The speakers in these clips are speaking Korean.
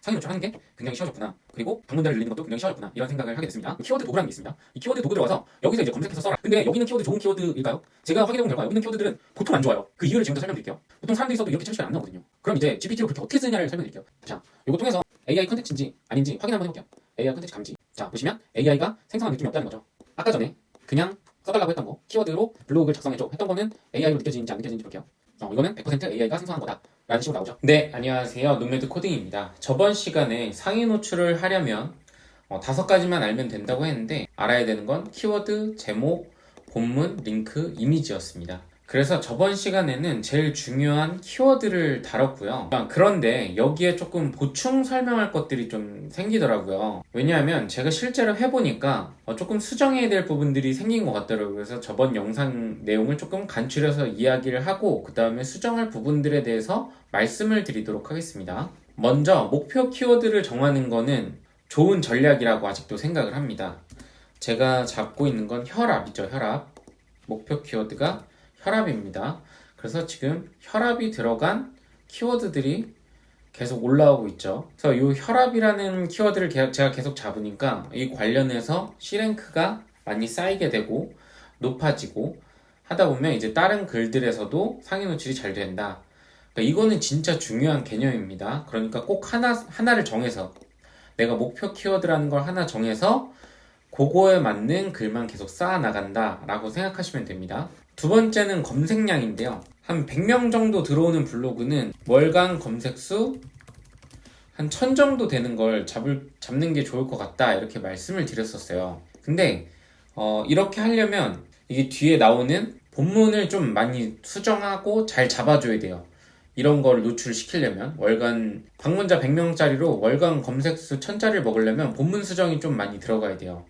상위 노출하는 게 굉장히 쉬워졌구나. 그리고 방문자를 늘리는 것도 굉장히 쉬워졌구나. 이런 생각을 하게 됐습니다. 키워드 도구라는 게 있습니다. 이 키워드 도구 들어가서 여기서 이제 검색해서 써라. 근데 여기 있는 키워드 좋은 키워드일까요? 제가 확인해본 결과 여기 있는 키워드들은 보통 안 좋아요. 그 이유를 지금부터 설명드릴게요. 보통 사람들이 써도 이렇게 찾으면 안 나오거든요. 그럼 이제 GPT로 그렇게 어떻게 쓰느냐를 설명드릴게요. 자, 요거 통해서 AI 컨텐츠인지 아닌지 확인 한번 해볼게요. AI 컨텐츠 감지. 자, 보시면 AI가 생성한 느낌이 없다는 거죠. 아까 전에 그냥 써달라고 했던 거, 키워드로 블로그를 작성해줘 했던 거는 AI로 느껴지는지 안 느껴지는지 볼게요. 이거는 100% AI가 생성한 거다 라는 식으로 나오죠. 네, 안녕하세요. 노매드 코딩입니다. 저번 시간에 상위 노출을 하려면 5가지만 알면 된다고 했는데 알아야 되는 건 키워드, 제목, 본문, 링크, 이미지였습니다. 그래서 저번 시간에는 제일 중요한 키워드를 다뤘고요. 그런데 여기에 조금 보충 설명할 것들이 좀 생기더라고요. 왜냐하면 제가 실제로 해보니까 조금 수정해야 될 부분들이 생긴 것 같더라고요. 그래서 저번 영상 내용을 조금 간추려서 이야기를 하고 그 다음에 수정할 부분들에 대해서 말씀을 드리도록 하겠습니다. 먼저 목표 키워드를 정하는 거는 좋은 전략이라고 아직도 생각을 합니다. 제가 잡고 있는 건 혈압이죠. 혈압. 목표 키워드가 혈압입니다. 그래서 지금 혈압이 들어간 키워드들이 계속 올라오고 있죠. 그래서 이 혈압이라는 키워드를 제가 계속 잡으니까 이 관련해서 C랭크가 많이 쌓이게 되고 높아지고 하다 보면 이제 다른 글들에서도 상위 노출이 잘 된다. 그러니까 이거는 진짜 중요한 개념입니다. 그러니까 꼭 하나를 정해서 내가 목표 키워드라는 걸 하나 정해서 그거에 맞는 글만 계속 쌓아 나간다 라고 생각하시면 됩니다. 두 번째는 검색량인데요. 한 100명 정도 들어오는 블로그는 월간 검색수 한 1000 정도 되는 걸 잡는 게 좋을 것 같다 이렇게 말씀을 드렸었어요. 근데 이렇게 하려면 이게 뒤에 나오는 본문을 좀 많이 수정하고 잘 잡아줘야 돼요. 이런 걸 노출시키려면 월간 방문자 100명짜리로 월간 검색수 1000짜리를 먹으려면 본문 수정이 좀 많이 들어가야 돼요.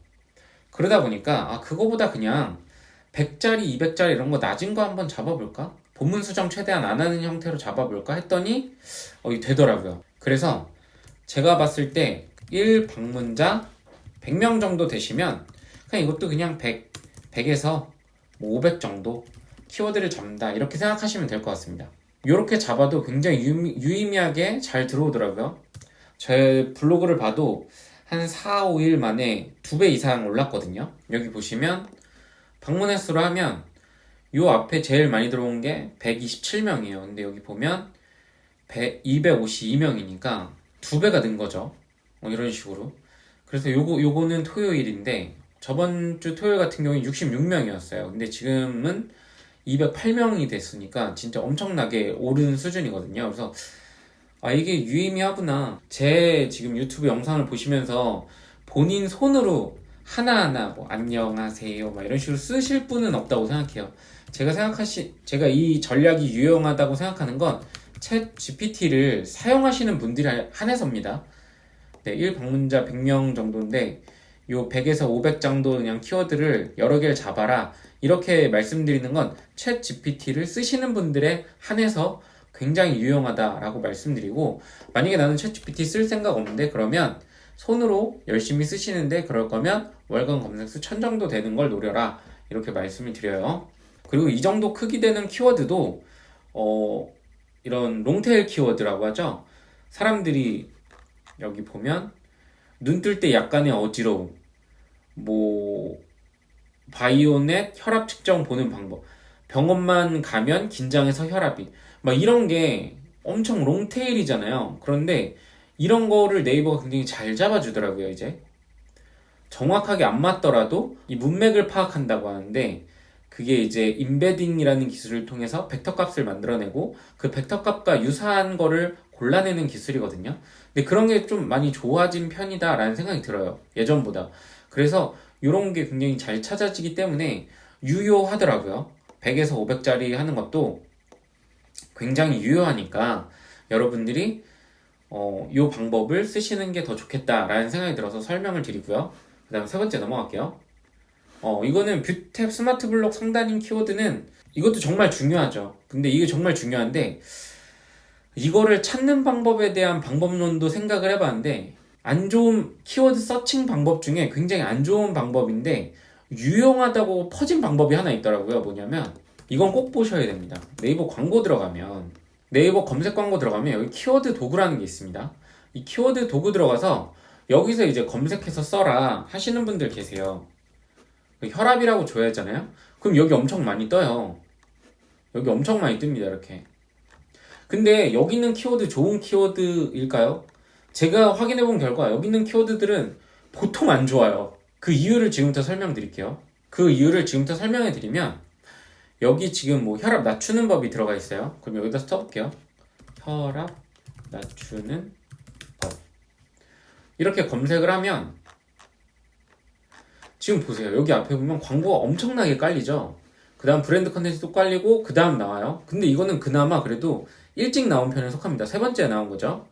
그러다 보니까 그거보다 그냥 100짜리, 200짜리 이런 거 낮은 거 한번 잡아볼까? 본문 수정 최대한 안 하는 형태로 잡아볼까? 했더니 이게 되더라고요. 그래서 제가 봤을 때 1방문자 100명 정도 되시면 그냥 이것도 그냥 100에서 500 정도 키워드를 잡는다 이렇게 생각하시면 될 것 같습니다. 이렇게 잡아도 굉장히 유의미하게 잘 들어오더라고요. 제 블로그를 봐도 한 4, 5일 만에 2배 이상 올랐거든요. 여기 보시면 방문 횟수로 하면 요 앞에 제일 많이 들어온 게 127명이에요. 근데 여기 보면 252명이니까 2배가 는 거죠. 이런 식으로. 그래서 요거는 토요일인데 저번 주 토요일 같은 경우에 66명이었어요. 근데 지금은 208명이 됐으니까 진짜 엄청나게 오른 수준이거든요. 그래서 이게 유의미하구나. 제 지금 유튜브 영상을 보시면서 본인 손으로 하나하나 뭐 안녕하세요 막 이런 식으로 쓰실 분은 없다고 생각해요. 제가 이 전략이 유용하다고 생각하는 건 챗 GPT를 사용하시는 분들이 한해서입니다. 네, 1방문자 100명 정도인데 요 100에서 500 정도 그냥 키워드를 여러 개를 잡아라 이렇게 말씀드리는 건 챗 GPT를 쓰시는 분들에 한해서 굉장히 유용하다라고 말씀드리고, 만약에 나는 챗 GPT 쓸 생각 없는데 그러면 손으로 열심히 쓰시는데 그럴 거면 월간 검색수 1000 정도 되는 걸 노려라 이렇게 말씀을 드려요. 그리고 이 정도 크기 되는 키워드도 이런 롱테일 키워드라고 하죠. 사람들이 여기 보면 눈 뜰 때 약간의 어지러움, 뭐 바이오넷 혈압 측정 보는 방법, 병원만 가면 긴장해서 혈압이, 막 이런 게 엄청 롱테일이잖아요. 그런데 이런 거를 네이버가 굉장히 잘 잡아주더라고요. 이제 정확하게 안 맞더라도 이 문맥을 파악한다고 하는데, 그게 이제 임베딩이라는 기술을 통해서 벡터 값을 만들어내고 그 벡터 값과 유사한 거를 골라내는 기술이거든요. 근데 그런 게 좀 많이 좋아진 편이다라는 생각이 들어요. 예전보다. 그래서 이런 게 굉장히 잘 찾아지기 때문에 유효하더라고요. 100에서 500짜리 하는 것도 굉장히 유효하니까 여러분들이 이 방법을 쓰시는 게 더 좋겠다라는 생각이 들어서 설명을 드리고요. 그 다음 세 번째 넘어갈게요. 이거는 뷰탭 스마트 블록 상단인 키워드는 이것도 정말 중요하죠. 근데 이게 정말 중요한데 이거를 찾는 방법에 대한 방법론도 생각을 해봤는데, 안 좋은 키워드 서칭 방법 중에 굉장히 안 좋은 방법인데 유용하다고 퍼진 방법이 하나 있더라고요. 뭐냐면 이건 꼭 보셔야 됩니다. 네이버 광고 들어가면, 네이버 검색 광고 들어가면 여기 키워드 도구라는 게 있습니다. 이 키워드 도구 들어가서 여기서 이제 검색해서 써라 하시는 분들 계세요. 혈압이라고 줘야 하잖아요. 그럼 여기 엄청 많이 떠요. 여기 엄청 많이 뜹니다. 이렇게. 근데 여기 있는 키워드 좋은 키워드일까요? 제가 확인해 본 결과 여기 있는 키워드들은 보통 안 좋아요. 그 이유를 지금부터 설명드릴게요. 그 이유를 지금부터 설명해 드리면 여기 지금 뭐 혈압 낮추는 법이 들어가 있어요. 그럼 여기다 써볼게요. 혈압 낮추는 법. 이렇게 검색을 하면 지금 보세요. 여기 앞에 보면 광고가 엄청나게 깔리죠. 그 다음 브랜드 컨텐츠도 깔리고 그 다음 나와요. 근데 이거는 그나마 그래도 일찍 나온 편에 속합니다. 세 번째에 나온 거죠.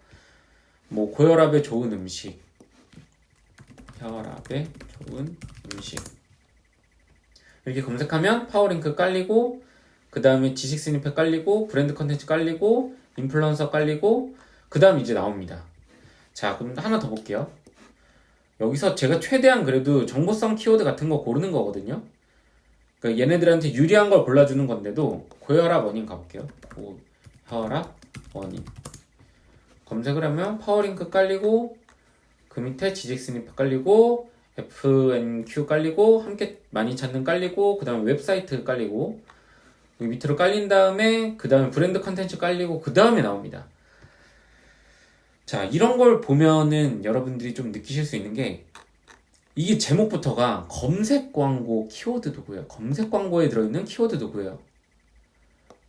뭐 고혈압에 좋은 음식, 혈압에 좋은 음식 이렇게 검색하면 파워링크 깔리고 그 다음에 지식 스니펫 깔리고 브랜드 컨텐츠 깔리고 인플루언서 깔리고 그 다음 이제 나옵니다. 자, 그럼 하나 더 볼게요. 여기서 제가 최대한 그래도 정보성 키워드 같은 거 고르는 거거든요. 그러니까 얘네들한테 유리한 걸 골라주는 건데도 고혈압 원인 가볼게요. 고혈압 원인 검색을 하면 파워링크 깔리고 그 밑에 지식 스니퍼 깔리고 FNQ 깔리고 함께 많이 찾는 깔리고 그 다음에 웹사이트 깔리고 여기 밑으로 깔린 다음에 그 다음에 브랜드 컨텐츠 깔리고 그 다음에 나옵니다. 자, 이런 걸 보면은 여러분들이 좀 느끼실 수 있는 게 이게 제목부터가 검색 광고 키워드 도구예요. 검색 광고에 들어있는 키워드 도구예요.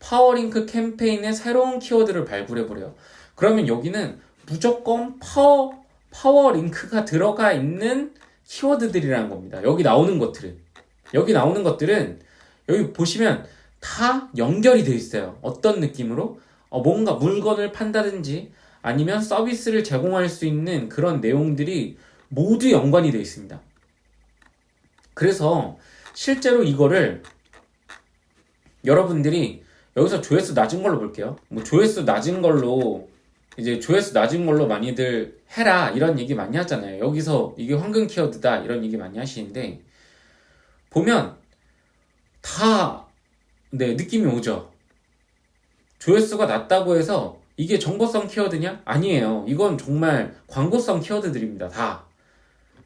파워링크 캠페인의 새로운 키워드를 발굴해보래요. 그러면 여기는 무조건 파워링크가 들어가 있는 키워드들이라는 겁니다. 여기 나오는 것들은 여기 보시면 다 연결이 되어 있어요. 어떤 느낌으로? 뭔가 물건을 판다든지 아니면 서비스를 제공할 수 있는 그런 내용들이 모두 연관이 되어 있습니다. 그래서 실제로 이거를 여러분들이 여기서 조회수 낮은 걸로 볼게요. 뭐 조회수 낮은 걸로 많이들 해라 이런 얘기 많이 하잖아요. 여기서 이게 황금 키워드다 이런 얘기 많이 하시는데 보면 다 느낌이 오죠. 조회수가 낮다고 해서 이게 정보성 키워드냐? 아니에요. 이건 정말 광고성 키워드들입니다. 다.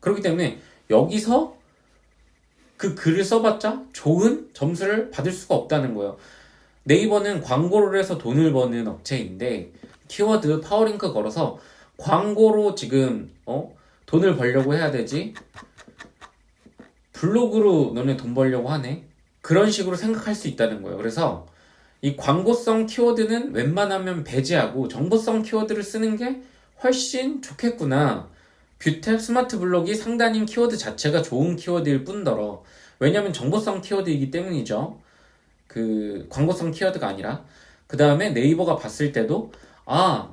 그렇기 때문에 여기서 그 글을 써봤자 좋은 점수를 받을 수가 없다는 거예요. 네이버는 광고를 해서 돈을 버는 업체인데 키워드 파워링크 걸어서 광고로 지금 돈을 벌려고 해야 되지? 블로그로 너네 돈 벌려고 하네? 그런 식으로 생각할 수 있다는 거예요. 그래서 이 광고성 키워드는 웬만하면 배제하고 정보성 키워드를 쓰는 게 훨씬 좋겠구나. 뷰탭 스마트 블록이 상단인 키워드 자체가 좋은 키워드일 뿐더러 왜냐면 정보성 키워드이기 때문이죠. 그 광고성 키워드가 아니라. 그 다음에 네이버가 봤을 때도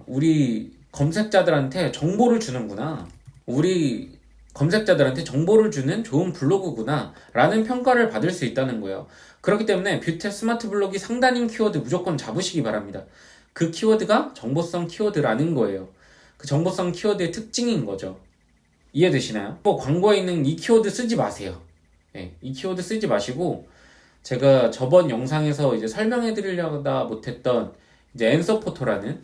우리 검색자들한테 정보를 주는구나. 우리 검색자들한테 정보를 주는 좋은 블로그구나 라는 평가를 받을 수 있다는 거예요. 그렇기 때문에 뷰탭 스마트 블록이 상단인 키워드 무조건 잡으시기 바랍니다. 그 키워드가 정보성 키워드라는 거예요. 그 정보성 키워드의 특징인 거죠. 이해되시나요? 광고에 있는 이 키워드 쓰지 마세요. 이 키워드 쓰지 마시고 제가 저번 영상에서 이제 설명해 드리려다 못했던 이제 앤서포터라는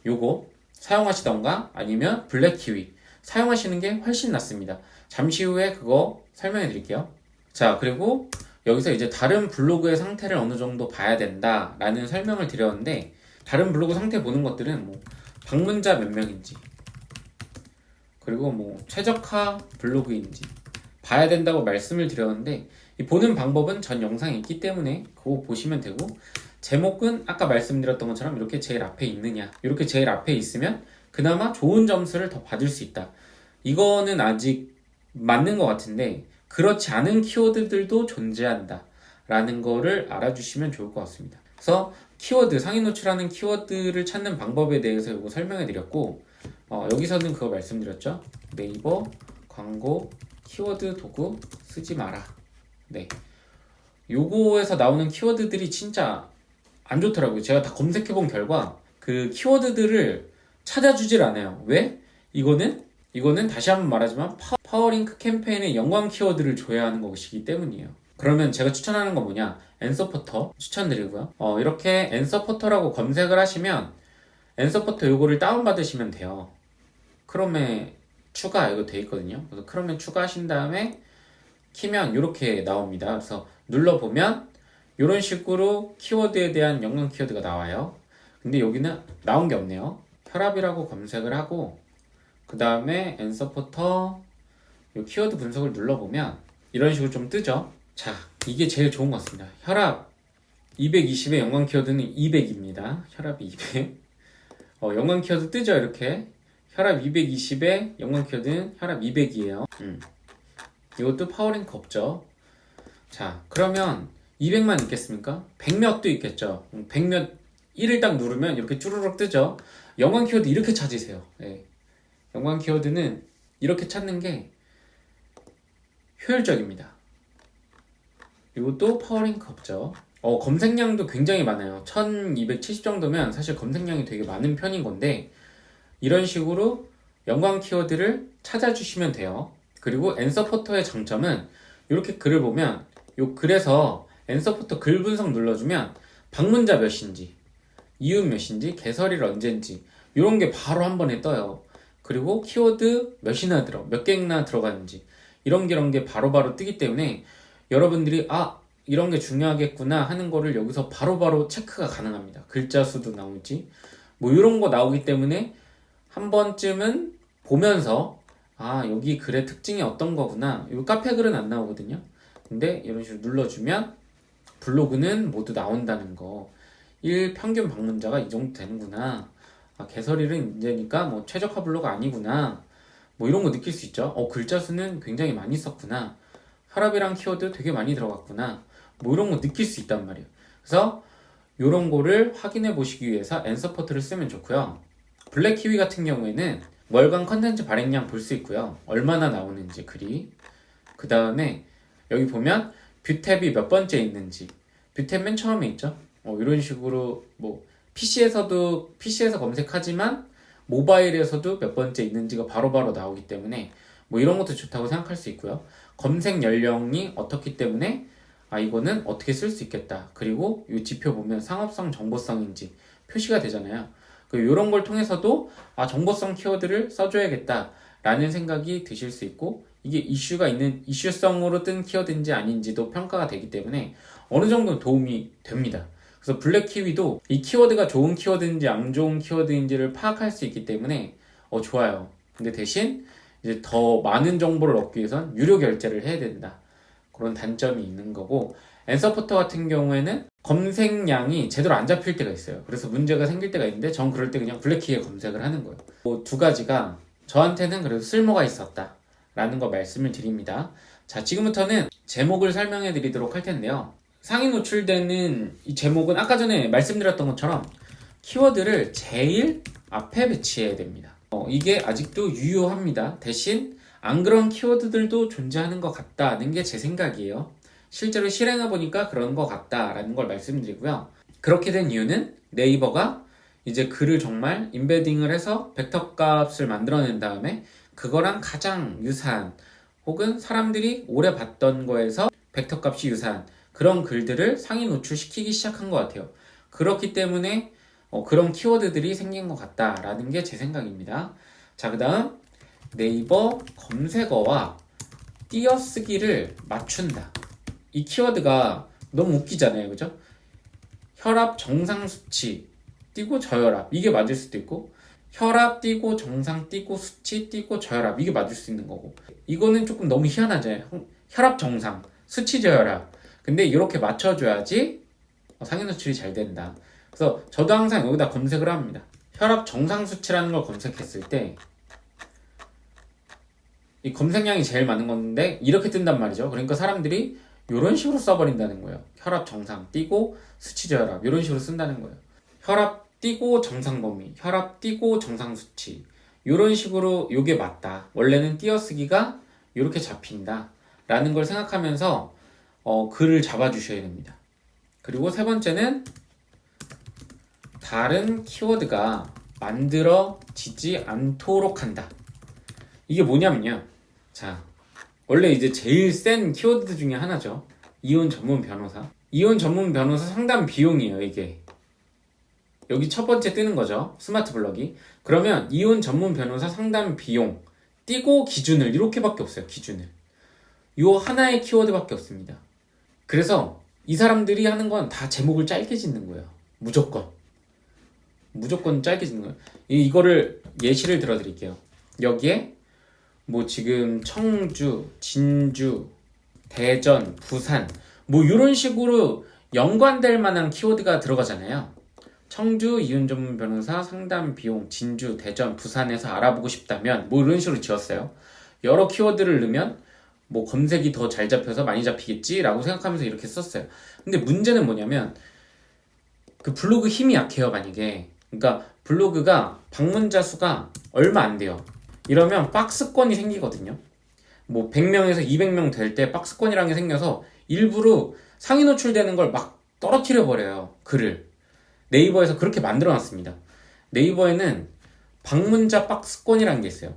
요거 사용하시던가 아니면 블랙키위 사용하시는 게 훨씬 낫습니다. 잠시 후에 그거 설명해 드릴게요. 자, 그리고 여기서 이제 다른 블로그의 상태를 어느 정도 봐야 된다 라는 설명을 드렸는데 다른 블로그 상태 보는 것들은 뭐 방문자 몇 명인지 그리고 뭐 최적화 블로그인지 봐야 된다고 말씀을 드렸는데 이 보는 방법은 전 영상에 있기 때문에 그거 보시면 되고 제목은 아까 말씀드렸던 것처럼 이렇게 제일 앞에 있느냐 이렇게 제일 앞에 있으면 그나마 좋은 점수를 더 받을 수 있다. 이거는 아직 맞는 것 같은데 그렇지 않은 키워드들도 존재한다 라는 거를 알아주시면 좋을 것 같습니다. 그래서 키워드, 상위 노출하는 키워드를 찾는 방법에 대해서 이거 설명해 드렸고 여기서는 그거 말씀드렸죠. 네이버 광고 키워드 도구 쓰지 마라. 요거에서 나오는 키워드들이 진짜 안 좋더라고요. 제가 다 검색해 본 결과 그 키워드들을 찾아주질 않아요. 왜? 이거는 다시 한번 말하지만 파워링크 캠페인의 연관 키워드를 줘야 하는 것이기 때문이에요. 그러면 제가 추천하는 건 뭐냐? 앤서포터 추천드리고요. 이렇게 앤서포터라고 검색을 하시면 앤서포터 요거를 다운받으시면 돼요. 크롬에 추가 이거 돼 있거든요. 그래서 크롬에 추가하신 다음에 키면 이렇게 나옵니다. 그래서 눌러보면 이런 식으로 키워드에 대한 연관 키워드가 나와요. 근데 여기는 나온 게 없네요. 혈압이라고 검색을 하고 그 다음에 앤서포터 이 키워드 분석을 눌러보면 이런 식으로 좀 뜨죠. 자, 이게 제일 좋은 것 같습니다. 혈압 220의 연관 키워드는 200입니다. 혈압이 200. 연관 키워드 뜨죠, 이렇게. 혈압 220의 연관 키워드는 혈압 200이에요. 이것도 파워랭크 없죠. 자, 그러면 200만 있겠습니까? 100몇도 있겠죠. 100몇 1을 딱 누르면 이렇게 쭈르륵 뜨죠. 연관 키워드 이렇게 찾으세요. 네. 연관 키워드는 이렇게 찾는 게 효율적입니다. 이것도 파워링크 없죠. 검색량도 굉장히 많아요. 1270 정도면 사실 검색량이 되게 많은 편인 건데 이런 식으로 연관 키워드를 찾아주시면 돼요. 그리고 앤서포터의 장점은 이렇게 글을 보면 이 글에서 앤서포터 글 분석 눌러주면 방문자 몇인지 이웃 몇인지 개설일 언제인지 이런 게 바로 한 번에 떠요. 그리고 키워드 몇이나 몇 개나 들어가는지 이런 게 바로바로 뜨기 때문에 여러분들이 이런 게 중요하겠구나 하는 거를 여기서 바로바로 체크가 가능합니다. 글자 수도 나오지 뭐 이런 거 나오기 때문에 한 번쯤은 보면서 여기 글의 특징이 어떤 거구나. 이 카페 글은 안 나오거든요. 근데 이런 식으로 눌러주면 블로그는 모두 나온다는 거. 1 평균 방문자가 이 정도 되는구나. 개설일은 이제니까 뭐 최적화 블로그가 아니구나. 뭐 이런 거 느낄 수 있죠. 글자 수는 굉장히 많이 썼구나. 혈압이랑 키워드 되게 많이 들어갔구나. 뭐 이런 거 느낄 수 있단 말이에요. 그래서 이런 거를 확인해 보시기 위해서 앤서포트를 쓰면 좋고요. 블랙키위 같은 경우에는 월간 컨텐츠 발행량 볼 수 있고요. 얼마나 나오는지 글이. 그 다음에 여기 보면 뷰탭이 몇 번째 있는지. 뷰탭 맨 처음에 있죠. 이런 식으로 뭐 PC에서 검색하지만 모바일에서도 몇 번째 있는지가 바로바로 나오기 때문에 뭐 이런 것도 좋다고 생각할 수 있고요. 검색 연령이 어떻기 때문에 이거는 어떻게 쓸 수 있겠다. 그리고 이 지표 보면 상업성, 정보성인지 표시가 되잖아요. 이런 걸 통해서도 정보성 키워드를 써줘야겠다 라는 생각이 드실 수 있고 이게 이슈가 있는 이슈성으로 뜬 키워드인지 아닌지도 평가가 되기 때문에 어느 정도 도움이 됩니다. 그래서 블랙키위도 이 키워드가 좋은 키워드인지 안 좋은 키워드인지를 파악할 수 있기 때문에 좋아요. 근데 대신 이제 더 많은 정보를 얻기 위해선 유료 결제를 해야 된다. 그런 단점이 있는 거고 앤서포터 같은 경우에는 검색량이 제대로 안 잡힐 때가 있어요. 그래서 문제가 생길 때가 있는데 전 그럴 때 그냥 블랙키위에 검색을 하는 거예요. 두 가지가 저한테는 그래도 쓸모가 있었다 라는 거 말씀을 드립니다. 자, 지금부터는 제목을 설명해 드리도록 할 텐데요. 상위 노출되는 이 제목은 아까 전에 말씀드렸던 것처럼 키워드를 제일 앞에 배치해야 됩니다. 이게 아직도 유효합니다. 대신 안 그런 키워드들도 존재하는 것 같다는 게 제 생각이에요. 실제로 실행해보니까 그런 것 같다라는 걸 말씀드리고요. 그렇게 된 이유는 네이버가 이제 글을 정말 임베딩을 해서 벡터 값을 만들어낸 다음에 그거랑 가장 유사한 혹은 사람들이 오래 봤던 거에서 벡터 값이 유사한 그런 글들을 상위 노출시키기 시작한 것 같아요. 그렇기 때문에 그런 키워드들이 생긴 것 같다라는 게 제 생각입니다. 자, 그 다음 네이버 검색어와 띄어쓰기를 맞춘다. 이 키워드가 너무 웃기잖아요. 그죠? 혈압 정상 수치 띄고 저혈압 이게 맞을 수도 있고 혈압 띄고 정상 띄고 수치 띄고 저혈압 이게 맞을 수 있는 거고 이거는 조금 너무 희한하잖아요. 혈압 정상 수치 저혈압 근데 이렇게 맞춰줘야지 상위 노출이 잘 된다. 그래서 저도 항상 여기다 검색을 합니다. 혈압 정상 수치라는 걸 검색했을 때 이 검색량이 제일 많은 건데 이렇게 뜬단 말이죠. 그러니까 사람들이 이런 식으로 써버린다는 거예요. 혈압 정상 띄고 수치 저혈압 이런 식으로 쓴다는 거예요. 혈압 띄고 정상 범위, 혈압 띄고 정상 수치 이런 식으로 이게 맞다. 원래는 띄어쓰기가 이렇게 잡힌다 라는 걸 생각하면서 글을 잡아주셔야 됩니다. 그리고 세 번째는 다른 키워드가 만들어지지 않도록 한다. 이게 뭐냐면요. 자, 원래 이제 제일 센 키워드 중에 하나죠. 이혼 전문 변호사. 이혼 전문 변호사 상담 비용이에요, 이게. 여기 첫 번째 뜨는 거죠. 스마트 블럭이. 그러면 이혼 전문 변호사 상담 비용 띄고 기준을 이렇게밖에 없어요. 기준을. 요 하나의 키워드밖에 없습니다. 그래서 이 사람들이 하는 건 다 제목을 짧게 짓는 거예요. 무조건 짧게 짓는 거예요. 이거를 예시를 들어 드릴게요. 여기에 뭐 지금 청주, 진주, 대전, 부산 뭐 이런 식으로 연관될 만한 키워드가 들어가잖아요. 청주 이혼 전문 변호사 상담 비용 진주, 대전, 부산에서 알아보고 싶다면 뭐 이런 식으로 지었어요. 여러 키워드를 넣으면 뭐 검색이 더 잘 잡혀서 많이 잡히겠지라고 생각하면서 이렇게 썼어요. 근데 문제는 뭐냐면 그 블로그 힘이 약해요. 만약에 그러니까 블로그가 방문자 수가 얼마 안 돼요. 이러면 박스권이 생기거든요. 뭐 100명에서 200명 될 때 박스권이라는 게 생겨서 일부러 상위 노출되는 걸 막 떨어뜨려 버려요. 글을. 네이버에서 그렇게 만들어 놨습니다. 네이버에는 방문자 박스권이라는 게 있어요.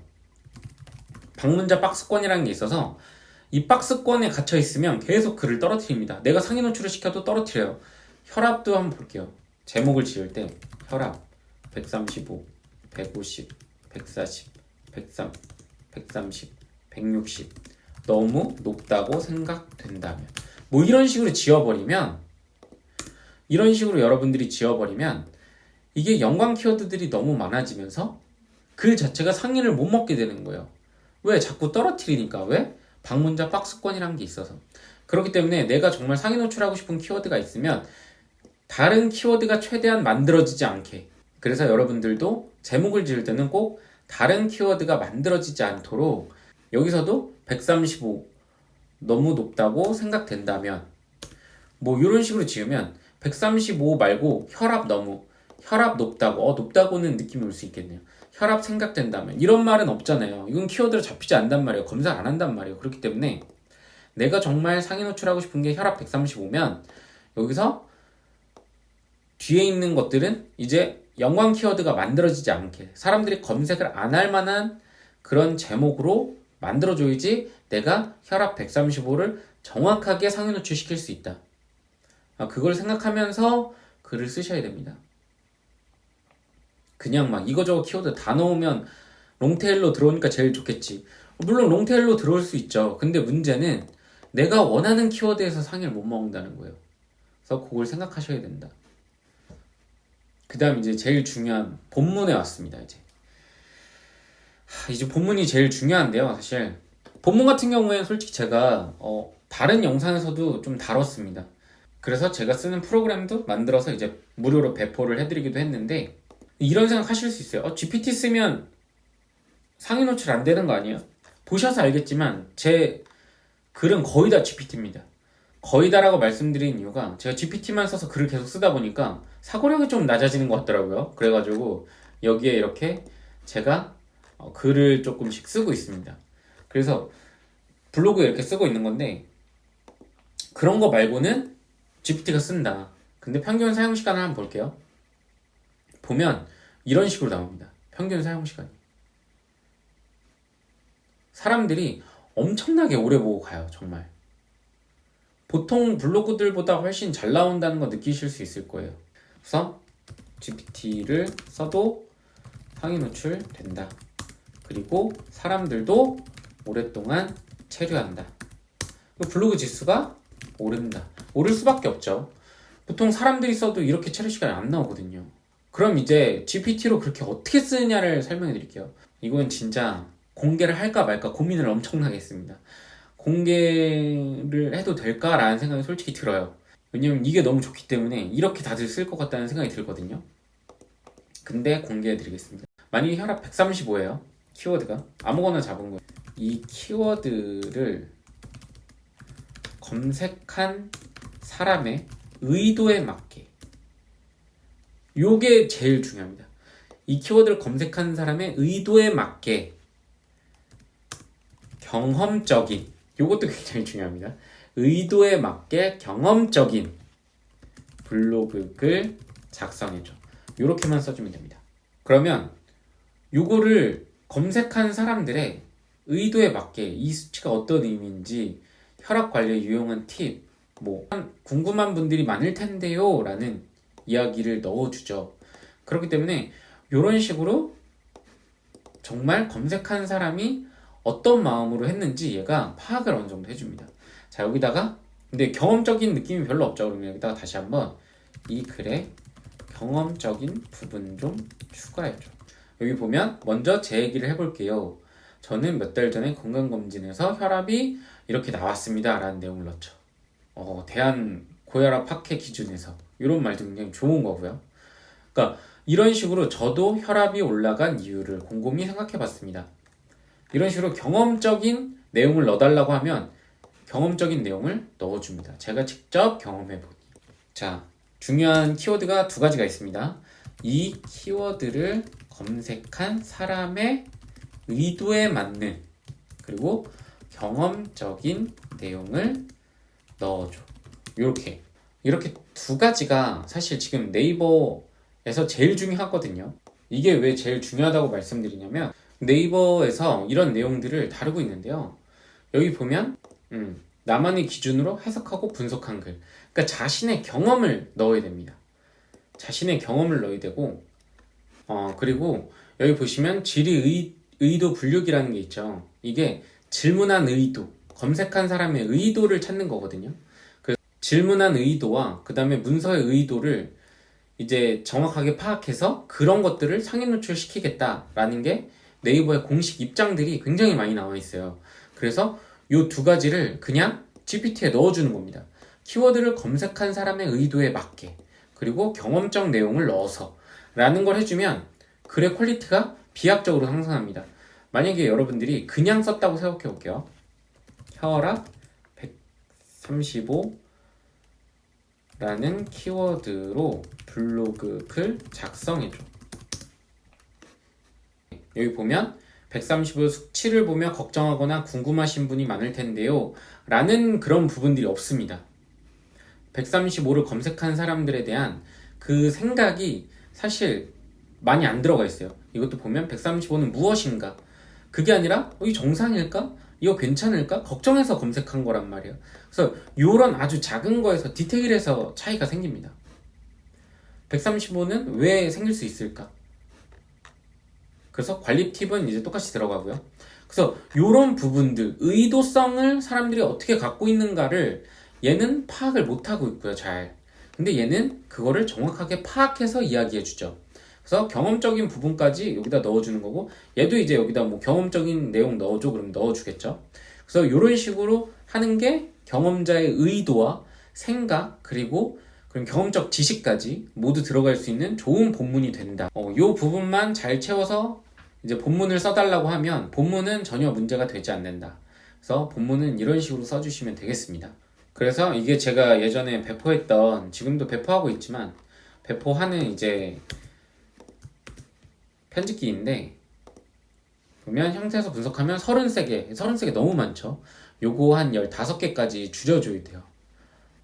방문자 박스권이라는 게 있어서 이 박스권에 갇혀 있으면 계속 글을 떨어뜨립니다. 내가 상위 노출을 시켜도 떨어뜨려요. 혈압도 한번 볼게요. 제목을 지을 때 혈압 135, 150, 140, 103, 130, 160 너무 높다고 생각된다면 뭐 이런 식으로 지어버리면 이게 연관 키워드들이 너무 많아지면서 글 자체가 상위를 못 먹게 되는 거예요. 왜? 자꾸 떨어뜨리니까. 왜? 방문자 박스권이라는 게 있어서. 그렇기 때문에 내가 정말 상위 노출하고 싶은 키워드가 있으면 다른 키워드가 최대한 만들어지지 않게, 그래서 여러분들도 제목을 지을 때는 꼭 다른 키워드가 만들어지지 않도록 여기서도 135 너무 높다고 생각된다면 뭐 이런 식으로 지으면 135 말고 혈압 높다고 높다고는 느낌이 올 수 있겠네요. 혈압 생각된다면 이런 말은 없잖아요. 이건 키워드로 잡히지 않단 말이에요. 검색 안 한단 말이에요. 그렇기 때문에 내가 정말 상위 노출하고 싶은 게 혈압 135면 여기서 뒤에 있는 것들은 이제 연관 키워드가 만들어지지 않게 사람들이 검색을 안 할 만한 그런 제목으로 만들어줘야지 내가 혈압 135를 정확하게 상위 노출시킬 수 있다. 그걸 생각하면서 글을 쓰셔야 됩니다. 그냥 막 이거저거 키워드 다 넣으면 롱테일로 들어오니까 제일 좋겠지. 물론 롱테일로 들어올 수 있죠. 근데 문제는 내가 원하는 키워드에서 상위를 못 먹는다는 거예요. 그래서 그걸 생각하셔야 된다. 그 다음 이제 제일 중요한 본문에 왔습니다. 이제 본문이 제일 중요한데요. 사실 본문 같은 경우에는 솔직히 제가 다른 영상에서도 좀 다뤘습니다. 그래서 제가 쓰는 프로그램도 만들어서 이제 무료로 배포를 해드리기도 했는데 이런 생각 하실 수 있어요. GPT 쓰면 상위 노출 안 되는 거 아니에요? 보셔서 알겠지만 제 글은 거의 다 GPT입니다. 거의 다라고 말씀드린 이유가 제가 GPT만 써서 글을 계속 쓰다 보니까 사고력이 좀 낮아지는 것 같더라고요. 그래가지고 여기에 이렇게 제가 글을 조금씩 쓰고 있습니다. 그래서 블로그에 이렇게 쓰고 있는 건데 그런 거 말고는 GPT가 쓴다. 근데 평균 사용 시간을 한번 볼게요. 보면 이런 식으로 나옵니다. 평균 사용 시간이. 사람들이 엄청나게 오래 보고 가요. 정말. 보통 블로그들보다 훨씬 잘 나온다는 거 느끼실 수 있을 거예요. 그래서 GPT를 써도 상위 노출 된다. 그리고 사람들도 오랫동안 체류한다. 블로그 지수가 오른다. 오를 수밖에 없죠. 보통 사람들이 써도 이렇게 체류 시간이 안 나오거든요. 그럼 이제 GPT로 그렇게 어떻게 쓰느냐를 설명해 드릴게요. 이건 진짜 공개를 할까 말까 고민을 엄청나게 했습니다. 공개를 해도 될까라는 생각이 솔직히 들어요. 왜냐면 이게 너무 좋기 때문에 이렇게 다들 쓸 것 같다는 생각이 들거든요. 근데 공개해 드리겠습니다. 만약에 혈압 135예요. 키워드가 아무거나 잡은 거예요. 이 키워드를 검색한 사람의 의도에 맞게, 요게 제일 중요합니다. 이 키워드를 검색한 사람의 의도에 맞게 경험적인, 요것도 굉장히 중요합니다. 의도에 맞게 경험적인 블로그 글 작성해줘. 요렇게만 써주면 됩니다. 그러면 요거를 검색한 사람들의 의도에 맞게 이 수치가 어떤 의미인지, 혈압 관리에 유용한 팁, 뭐 궁금한 분들이 많을 텐데요 라는 이야기를 넣어주죠. 그렇기 때문에 이런 식으로 정말 검색한 사람이 어떤 마음으로 했는지 얘가 파악을 어느 정도 해줍니다. 자, 여기다가 근데 경험적인 느낌이 별로 없죠. 그러면 여기다가 다시 한번 이 글에 경험적인 부분 좀 추가해줘. 여기 보면 먼저 제 얘기를 해볼게요. 저는 몇 달 전에 건강검진에서 혈압이 이렇게 나왔습니다 라는 내용을 넣죠. 대한 고혈압 학회 기준에서 이런 말도 굉장히 좋은 거고요. 그러니까 이런 식으로 저도 혈압이 올라간 이유를 곰곰이 생각해 봤습니다. 이런 식으로 경험적인 내용을 넣어달라고 하면 경험적인 내용을 넣어줍니다. 제가 직접 경험해보니. 자, 중요한 키워드가 두 가지가 있습니다. 이 키워드를 검색한 사람의 의도에 맞는 그리고 경험적인 내용을 넣어줘. 이렇게 두 가지가 사실 지금 네이버에서 제일 중요하거든요. 이게 왜 제일 중요하다고 말씀드리냐면 네이버에서 이런 내용들을 다루고 있는데요. 여기 보면 나만의 기준으로 해석하고 분석한 글. 그러니까 자신의 경험을 넣어야 됩니다. 자신의 경험을 넣어야 되고 그리고 여기 보시면 질의 의도 분류기라는 게 있죠. 이게 질문한 의도, 검색한 사람의 의도를 찾는 거거든요. 그래서 질문한 의도와 그 다음에 문서의 의도를 이제 정확하게 파악해서 그런 것들을 상위 노출시키겠다라는 게 네이버의 공식 입장들이 굉장히 많이 나와 있어요. 그래서 이 두 가지를 그냥 GPT에 넣어주는 겁니다. 키워드를 검색한 사람의 의도에 맞게 그리고 경험적 내용을 넣어서 라는 걸 해주면 글의 퀄리티가 비약적으로 상승합니다. 만약에 여러분들이 그냥 썼다고 생각해 볼게요. 혈압 135라는 키워드로 블로그 글 작성해줘. 여기 보면 135 수치를 보며 걱정하거나 궁금하신 분이 많을 텐데요 라는 그런 부분들이 없습니다. 135를 검색한 사람들에 대한 그 생각이 사실 많이 안 들어가 있어요. 이것도 보면 135는 무엇인가? 그게 아니라 이 정상일까? 이거 괜찮을까? 걱정해서 검색한 거란 말이에요. 그래서 이런 아주 작은 거에서 디테일에서 차이가 생깁니다. 135는 왜 생길 수 있을까? 그래서 관리 팁은 이제 똑같이 들어가고요. 그래서 이런 부분들, 의도성을 사람들이 어떻게 갖고 있는가를 얘는 파악을 못하고 있고요, 잘. 근데 얘는 그거를 정확하게 파악해서 이야기해주죠. 그래서 경험적인 부분까지 여기다 넣어주는 거고, 얘도 이제 여기다 뭐 경험적인 내용 넣어줘, 그럼 넣어주겠죠. 그래서 이런 식으로 하는 게 경험자의 의도와 생각, 그리고 그럼 경험적 지식까지 모두 들어갈 수 있는 좋은 본문이 된다. 이 부분만 잘 채워서 이제 본문을 써달라고 하면 본문은 전혀 문제가 되지 않는다. 그래서 본문은 이런 식으로 써주시면 되겠습니다. 그래서 이게 제가 예전에 배포했던, 지금도 배포하고 있지만 배포하는 이제 편집기인데, 보면 형태에서 분석하면 33개 너무 많죠. 요거 한 15개까지 줄여줘야 돼요.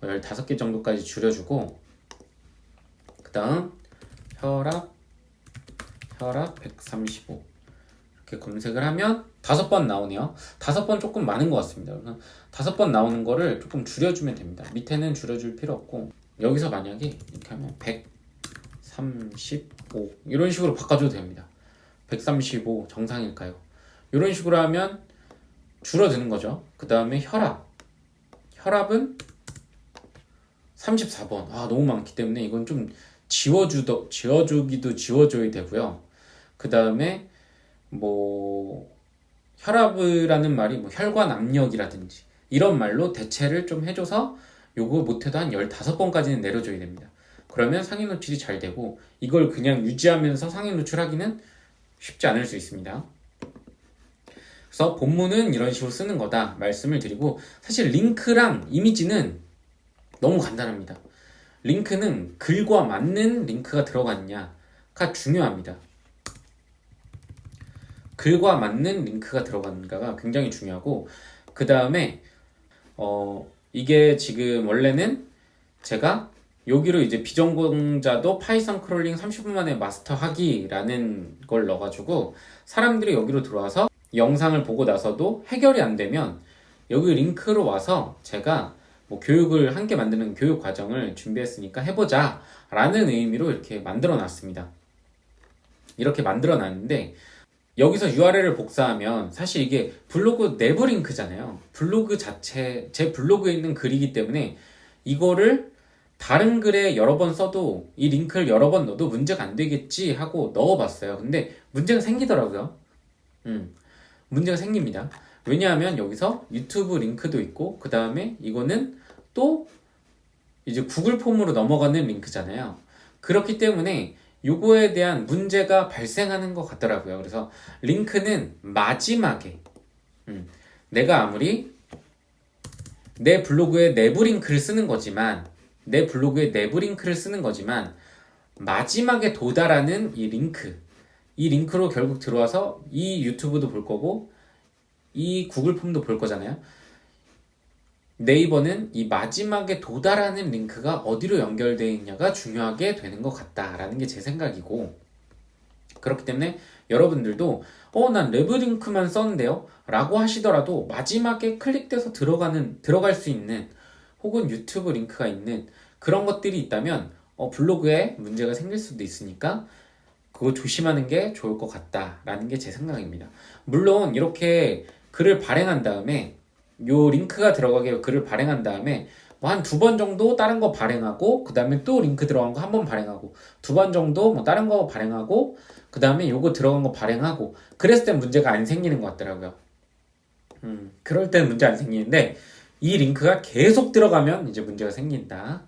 15개 정도까지 줄여주고, 그 다음 혈압 135 이렇게 검색을 하면 5번 나오네요. 5번 조금 많은 것 같습니다. 그래서 5번 나오는 거를 조금 줄여주면 됩니다. 밑에는 줄여줄 필요 없고, 여기서 만약에 이렇게 하면 135 이런 식으로 바꿔줘도 됩니다. 135 정상일까요? 이런 식으로 하면 줄어드는 거죠. 그 다음에 혈압은 34번. 너무 많기 때문에 이건 좀 지워주기도 지워줘야 되고요. 그 다음에 뭐 혈압이라는 말이 뭐 혈관 압력이라든지 이런 말로 대체를 좀 해줘서 요거 못해도 한 15번까지는 내려줘야 됩니다. 그러면 상위 노출이 잘 되고, 이걸 그냥 유지하면서 상위 노출하기는 쉽지 않을 수 있습니다. 그래서 본문은 이런 식으로 쓰는 거다 말씀을 드리고, 사실 링크랑 이미지는 너무 간단합니다. 링크는 글과 맞는 링크가 들어갔냐가 중요합니다. 글과 맞는 링크가 들어간가가 굉장히 중요하고, 그 다음에 이게 지금 원래는 제가 여기로 이제 비전공자도 파이썬 크롤링 30분 만에 마스터하기라는 걸 넣어가지고 사람들이 여기로 들어와서 영상을 보고 나서도 해결이 안 되면 여기 링크로 와서 제가 뭐 교육을 함께 만드는 교육 과정을 준비했으니까 해보자 라는 의미로 이렇게 만들어 놨습니다. 이렇게 만들어 놨는데 여기서 URL을 복사하면 사실 이게 블로그 내부 링크잖아요. 블로그 자체, 제 블로그에 있는 글이기 때문에 이거를 다른 글에 여러 번 써도 이 링크를 여러 번 넣어도 문제가 안 되겠지 하고 넣어봤어요. 근데 문제가 생기더라고요. 문제가 생깁니다. 왜냐하면 여기서 유튜브 링크도 있고 그 다음에 이거는 또 이제 구글 폼으로 넘어가는 링크잖아요. 그렇기 때문에 요거에 대한 문제가 발생하는 것 같더라고요. 그래서 링크는 마지막에 내가 아무리 내 블로그에 내부 링크를 쓰는 거지만 마지막에 도달하는 이 링크로 결국 들어와서 이 유튜브도 볼 거고 이 구글 폼도 볼 거잖아요. 네이버는 이 마지막에 도달하는 링크가 어디로 연결되어 있냐가 중요하게 되는 것 같다라는 게 제 생각이고, 그렇기 때문에 여러분들도 난 내부 링크만 썼는데요 라고 하시더라도 마지막에 클릭돼서 들어갈 수 있는 혹은 유튜브 링크가 있는 그런 것들이 있다면 블로그에 문제가 생길 수도 있으니까 그거 조심하는 게 좋을 것 같다라는 게 제 생각입니다. 물론 이렇게 글을 발행한 다음에 요 링크가 들어가게 글을 발행한 다음에 뭐 한 2번 정도 다른 거 발행하고 그 다음에 또 링크 들어간 거 한 번 발행하고 2번 정도 뭐 다른 거 발행하고 그 다음에 요거 들어간 거 발행하고 그랬을 땐 문제가 안 생기는 것 같더라고요. 그럴 때는 문제 안 생기는데 이 링크가 계속 들어가면 이제 문제가 생긴다.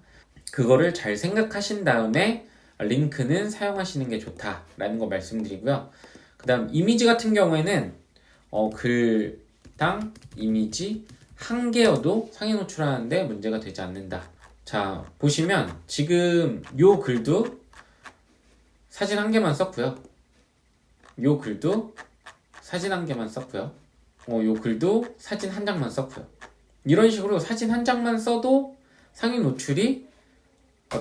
그거를 잘 생각하신 다음에 링크는 사용하시는 게 좋다라는 거 말씀드리고요. 그 다음 이미지 같은 경우에는 글당 이미지 한 개여도 상위 노출하는데 문제가 되지 않는다. 자, 보시면 지금 요 글도 사진 한 개만 썼고요. 요 글도 사진 한 개만 썼고요. 요 글도 사진 한 장만 썼고요. 이런 식으로 사진 한 장만 써도 상위 노출이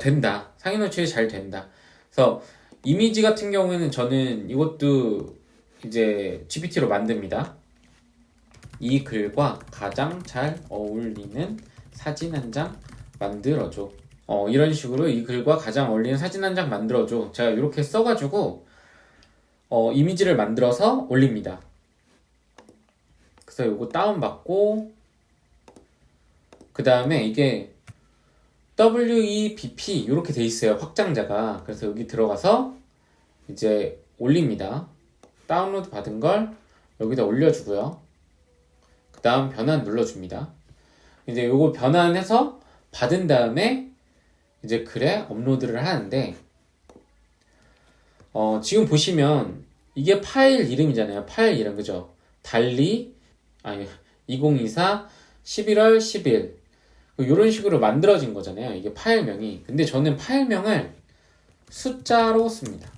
된다. 상위 노출이 잘 된다. 그래서 이미지 같은 경우에는 저는 이것도 이제 GPT로 만듭니다. 이 글과 가장 잘 어울리는 사진 한 장 만들어줘. 이런 식으로 이 글과 가장 어울리는 사진 한 장 만들어줘. 제가 이렇게 써가지고 이미지를 만들어서 올립니다. 그래서 이거 다운받고 그 다음에 이게 WEBP 이렇게 돼 있어요. 확장자가. 그래서 여기 들어가서 이제 올립니다. 다운로드 받은 걸 여기다 올려주고요. 그 다음 변환 눌러줍니다. 이제 요거 변환해서 받은 다음에 이제 글에 업로드를 하는데 지금 보시면 이게 파일 이름이잖아요. 파일 이름 그죠? 달리 2024 11월 10일 이런 식으로 만들어진 거잖아요. 이게 파일명이. 근데 저는 파일명을 숫자로 씁니다.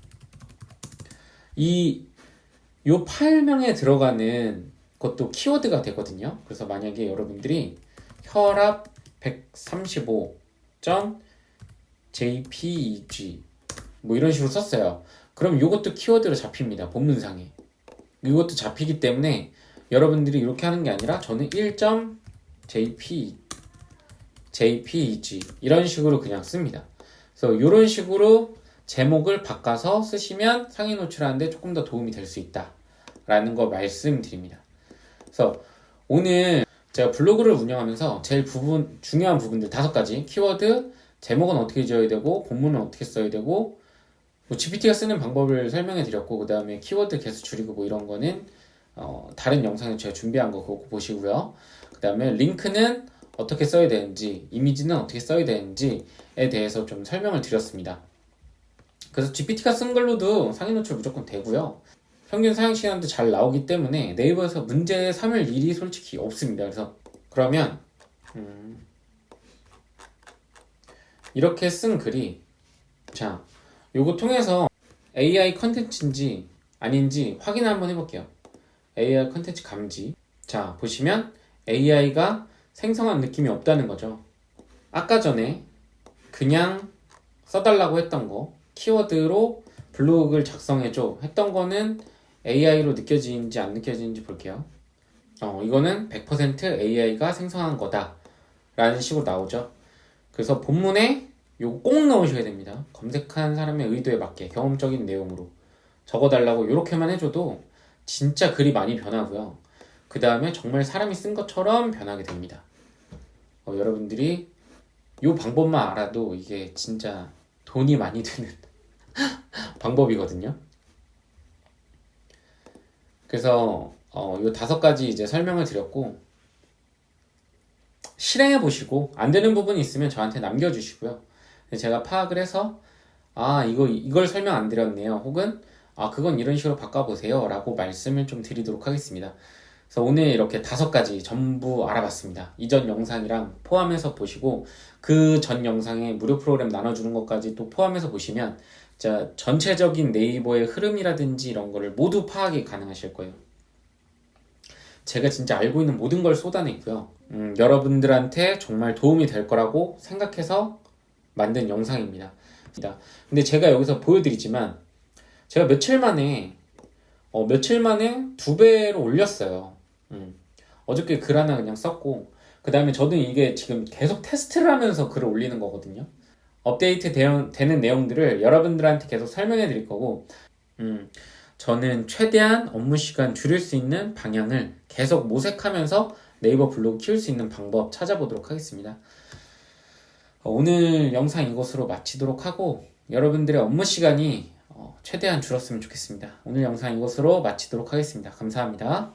요 파일명에 들어가는 것도 키워드가 되거든요. 그래서 만약에 여러분들이 혈압 135.jpeg 뭐 이런 식으로 썼어요. 그럼 이것도 키워드로 잡힙니다. 본문상에. 이것도 잡히기 때문에 여러분들이 이렇게 하는 게 아니라 저는 1.jpeg 이런 식으로 그냥 씁니다. 그래서 이런 식으로 제목을 바꿔서 쓰시면 상위 노출하는데 조금 더 도움이 될 수 있다 라는 거 말씀드립니다. 그래서 오늘 제가 블로그를 운영하면서 제일 중요한 부분들 5가지 키워드, 제목은 어떻게 지어야 되고 본문은 어떻게 써야 되고 뭐 GPT가 쓰는 방법을 설명해 드렸고 그 다음에 키워드 개수 줄이고 뭐 이런 거는 다른 영상에 제가 준비한 거 그거 보시고요. 그 다음에 링크는 어떻게 써야 되는지, 이미지는 어떻게 써야 되는지에 대해서 좀 설명을 드렸습니다. 그래서 GPT가 쓴 걸로도 상위 노출 무조건 되고요. 평균 사용 시간도 잘 나오기 때문에 네이버에서 문제 삼을 일이 솔직히 없습니다. 그래서 그러면 이렇게 쓴 글이 자, 요거 통해서 AI 컨텐츠인지 아닌지 확인 한번 해볼게요. AI 컨텐츠 감지. 자, 보시면 AI가 생성한 느낌이 없다는 거죠. 아까 전에 그냥 써달라고 했던 거 키워드로 블로그를 작성해줘 했던 거는 AI로 느껴지는지 안 느껴지는지 볼게요. 이거는 100% AI가 생성한 거다 라는 식으로 나오죠. 그래서 본문에 요거 꼭 넣으셔야 됩니다. 검색한 사람의 의도에 맞게 경험적인 내용으로. 적어달라고 이렇게만 해줘도 진짜 글이 많이 변하고요. 그 다음에 정말 사람이 쓴 것처럼 변하게 됩니다. 여러분들이 이 방법만 알아도 이게 진짜 돈이 많이 드는 방법이거든요. 그래서 요 5가지 이제 설명을 드렸고, 실행해 보시고 안 되는 부분이 있으면 저한테 남겨주시고요. 제가 파악을 해서 이걸 설명 안 드렸네요. 혹은 그건 이런 식으로 바꿔보세요 라고 말씀을 좀 드리도록 하겠습니다. 그래서 오늘 이렇게 5가지 전부 알아봤습니다. 이전 영상이랑 포함해서 보시고 그 전 영상에 무료 프로그램 나눠주는 것까지 또 포함해서 보시면 진짜 전체적인 네이버의 흐름이라든지 이런 거를 모두 파악이 가능하실 거예요. 제가 진짜 알고 있는 모든 걸 쏟아냈고요. 여러분들한테 정말 도움이 될 거라고 생각해서 만든 영상입니다. 근데 제가 여기서 보여드리지만 제가 며칠 만에 2배로 올렸어요. 어저께 글 하나 그냥 썼고, 그 다음에 저도 이게 지금 계속 테스트를 하면서 글을 올리는 거거든요. 업데이트 되는 내용들을 여러분들한테 계속 설명해 드릴 거고, 저는 최대한 업무 시간 줄일 수 있는 방향을 계속 모색하면서 네이버 블로그 키울 수 있는 방법 찾아보도록 하겠습니다. 오늘 영상 이것으로 마치도록 하고, 여러분들의 업무 시간이 최대한 줄었으면 좋겠습니다. 오늘 영상 이것으로 마치도록 하겠습니다. 감사합니다.